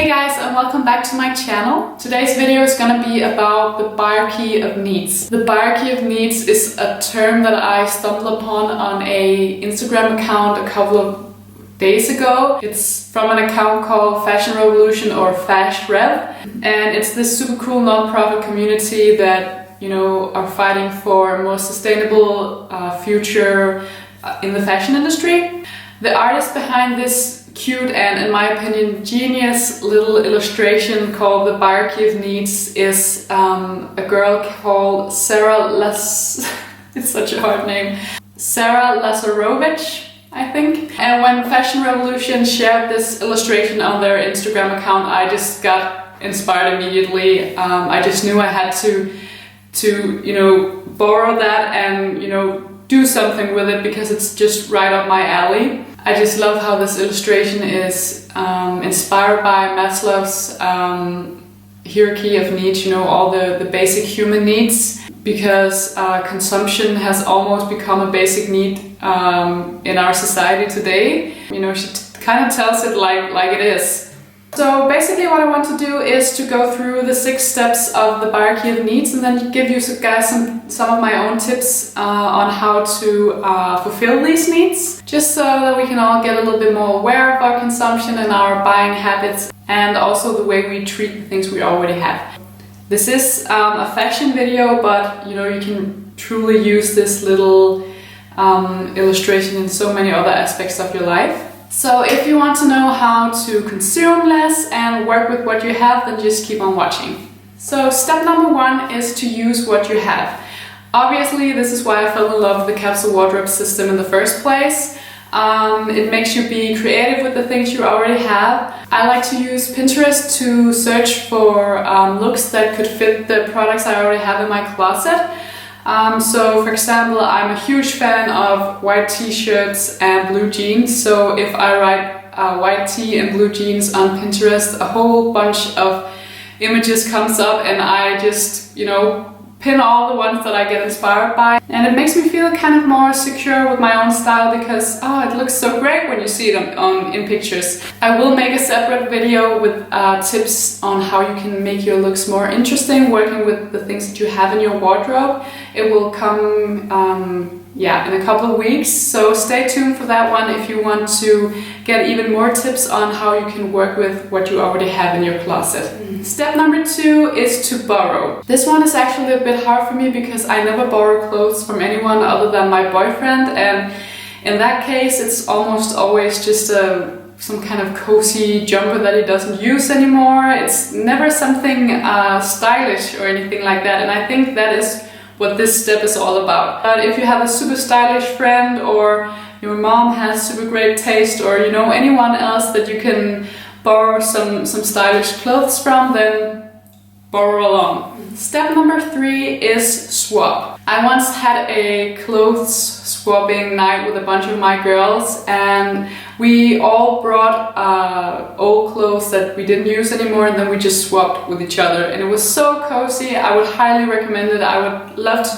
Hey guys, and welcome back to my channel. Today's video is gonna be about the buyerarchy of needs. The buyerarchy of needs is a term that I stumbled upon on a Instagram account a couple of days ago. It's from an account called Fashion Revolution or Fash Rev, and it's this super cool non-profit community that are fighting for a more sustainable future in the fashion industry. The artist behind this cute and, in my opinion, genius little illustration called The Buyerarchy of Needs is a girl called it's such a hard name, Sarah Lazarovich, I think. And when Fashion Revolution shared this illustration on their Instagram account, I just got inspired immediately. I just knew I had to borrow that and do something with it because it's just right up my alley. I just love how this illustration is inspired by Maslow's hierarchy of needs, all the basic human needs, because consumption has almost become a basic need in our society today. She kind of tells it like it is. So basically what I want to do is to go through the 6 steps of the buyerarchy of needs and then give you guys some of my own tips on how to fulfill these needs, just so that we can all get a little bit more aware of our consumption and our buying habits, and also the way we treat the things we already have. This is a fashion video, but you can truly use this little illustration in so many other aspects of your life. So if you want to know how to consume less and work with what you have, then just keep on watching. So step number 1 is to use what you have. Obviously, this is why I fell in love with the capsule wardrobe system in the first place. It makes you be creative with the things you already have. I like to use Pinterest to search for looks that could fit the products I already have in my closet. So for example, I'm a huge fan of white t-shirts and blue jeans. So if I write white tee and blue jeans on Pinterest, a whole bunch of images comes up and I just, pin all the ones that I get inspired by. And it makes me feel kind of more secure with my own style because, it looks so great when you see it in pictures. I will make a separate video with tips on how you can make your looks more interesting, working with the things that you have in your wardrobe. It will come in a couple of weeks, so stay tuned for that one if you want to get even more tips on how you can work with what you already have in your closet. Step number 2 is to borrow. This one is actually a bit hard for me because I never borrow clothes from anyone other than my boyfriend, and in that case it's almost always just some kind of cozy jumper that he doesn't use anymore. It's never something stylish or anything like that, and I think that is what this step is all about. But if you have a super stylish friend, or your mom has super great taste, or anyone else that you can borrow some stylish clothes from, then borrow along. Step number 3 is swap. I once had a clothes swapping night with a bunch of my girls, and we all brought old clothes that we didn't use anymore, and then we just swapped with each other, and it was so cozy. I would highly recommend it. I would love to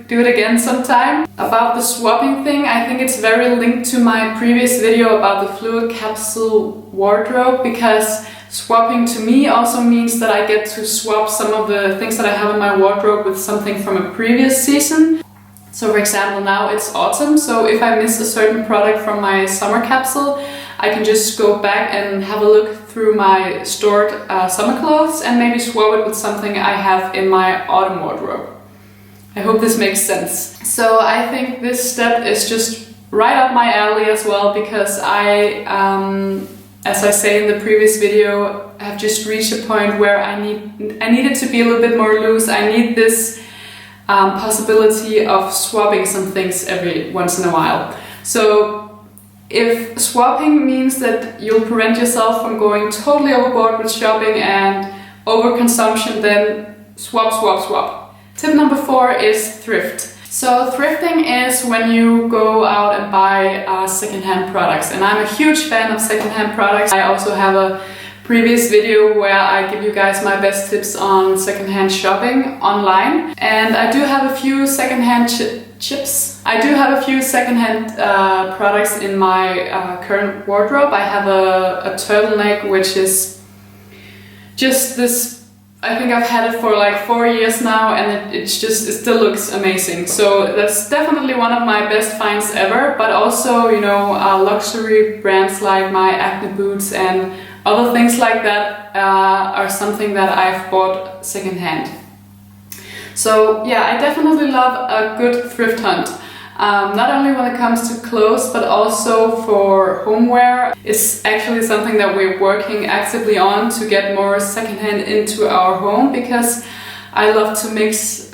do it again sometime. About the swapping thing, I think it's very linked to my previous video about the fluid capsule wardrobe, because swapping to me also means that I get to swap some of the things that I have in my wardrobe with something from a previous season. So for example, now it's autumn, so if I miss a certain product from my summer capsule, I can just go back and have a look through my stored summer clothes and maybe swap it with something I have in my autumn wardrobe. I hope this makes sense. So I think this step is just right up my alley as well, because I, as I say in the previous video, have just reached a point where I needed to be a little bit more loose. I need this possibility of swapping some things every once in a while. So if swapping means that you'll prevent yourself from going totally overboard with shopping and overconsumption, then swap. Tip number 4 is thrift. So thrifting is when you go out and buy secondhand products, and I'm a huge fan of secondhand products. I also have a previous video where I give you guys my best tips on secondhand shopping online, and I do have a few secondhand chips. I do have a few secondhand products in my current wardrobe. I have a turtleneck which is just this, I think I've had it for like 4 years now, and it still looks amazing. So that's definitely one of my best finds ever. But also, you know, luxury brands like my Acne boots and other things like that are something that I've bought secondhand. So yeah, I definitely love a good thrift hunt. Not only when it comes to clothes, but also for homeware. It's actually something that we're working actively on to get more secondhand into our home, because I love to mix,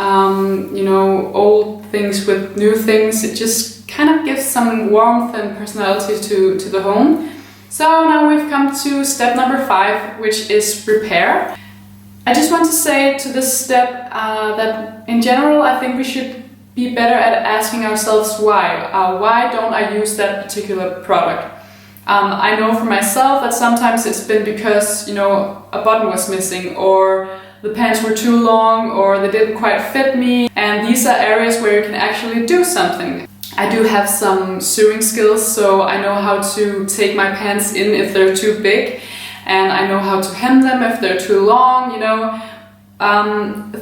you know, old things with new things. It just kind of gives some warmth and personality to the home. So now we've come to step number 5, which is repair. I just want to say to this step that in general, I think we should be better at asking ourselves why. Why don't I use that particular product? I know for myself that sometimes it's been because, you know, a button was missing, or the pants were too long, or they didn't quite fit me. And these are areas where you can actually do something. I do have some sewing skills, so I know how to take my pants in if they're too big, and I know how to hem them if they're too long, you know.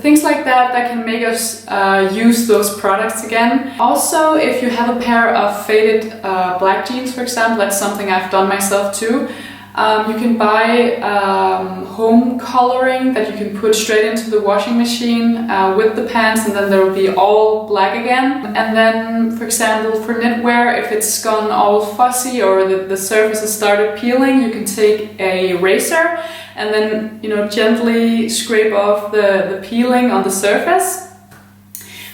Things like that can make us use those products again. Also, if you have a pair of faded black jeans, for example, that's something I've done myself too. You can buy home coloring that you can put straight into the washing machine with the pants, and then there will be all black again. And then, for example, for knitwear, if it's gone all fussy or the surface has started peeling, you can take a razor and then, you know, gently scrape off the peeling on the surface.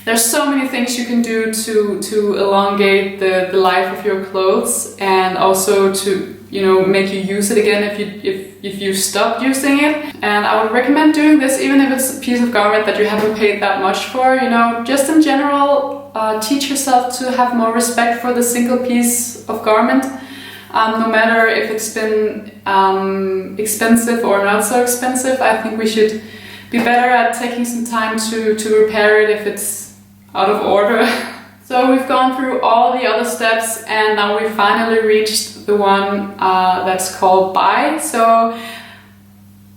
There's so many things you can do to elongate the life of your clothes, and also to, you know, make you use it again if you stopped using it. And I would recommend doing this even if it's a piece of garment that you haven't paid that much for. You know, just in general, teach yourself to have more respect for the single piece of garment. No matter if it's been expensive or not so expensive, I think we should be better at taking some time to repair it if it's out of order. So we've gone through all the other steps, and now we finally reached the one that's called buy. So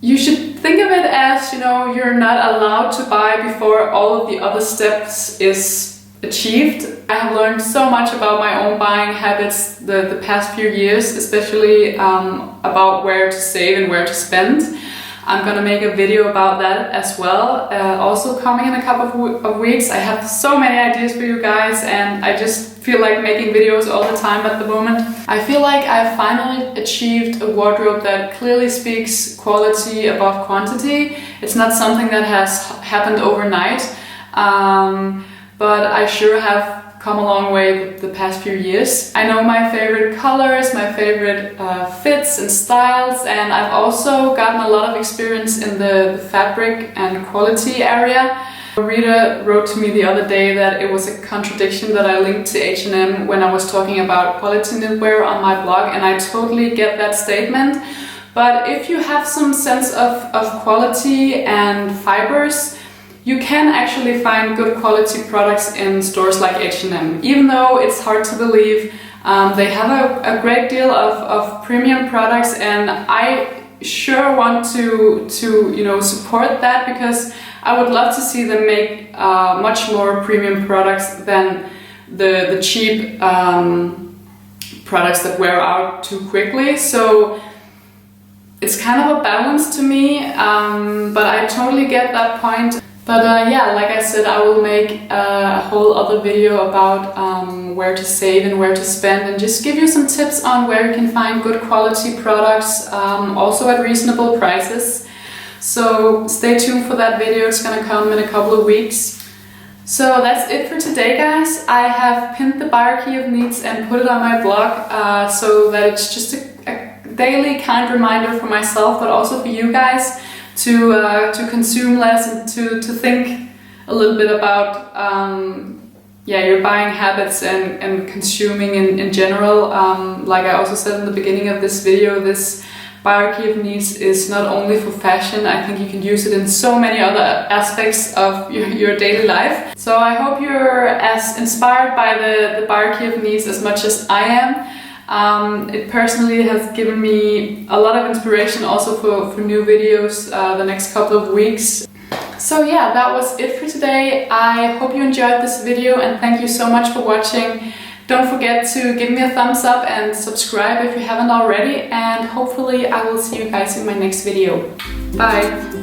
you should think of it as, you know, you're not allowed to buy before all of the other steps is achieved. I have learned so much about my own buying habits the past few years, especially about where to save and where to spend. I'm gonna make a video about that as well, also coming in a couple of weeks. I have so many ideas for you guys, and I just feel like making videos all the time at the moment. I feel like I've finally achieved a wardrobe that clearly speaks quality above quantity. It's not something that has happened overnight, but I sure have come a long way the past few years. I know my favorite colors, my favorite fits and styles, and I've also gotten a lot of experience in the fabric and quality area. A reader wrote to me the other day that it was a contradiction that I linked to H&M when I was talking about quality knitwear on my blog, and I totally get that statement. But if you have some sense of quality and fibers, you can actually find good quality products in stores like H&M. Even though it's hard to believe, they have a great deal of premium products, and I sure want to you know, support that, because I would love to see them make much more premium products than the cheap products that wear out too quickly. So it's kind of a balance to me, but I totally get that point. But yeah, like I said, I will make a whole other video about where to save and where to spend, and just give you some tips on where you can find good quality products, also at reasonable prices. So stay tuned for that video, it's gonna come in a couple of weeks. So that's it for today, guys. I have pinned the buyerarchy of needs and put it on my blog, so that it's just a daily kind reminder for myself, but also for you guys, to consume less and to think a little bit about yeah, your buying habits and consuming in general. Like I also said in the beginning of this video, this buyerarchy of needs is not only for fashion. I think you can use it in so many other aspects of your daily life. So I hope you're as inspired by the buyerarchy of needs as much as I am. It personally has given me a lot of inspiration also for new videos the next couple of weeks. So yeah, that was it for today. I hope you enjoyed this video and thank you so much for watching. Don't forget to give me a thumbs up and subscribe if you haven't already, and hopefully I will see you guys in my next video. Bye!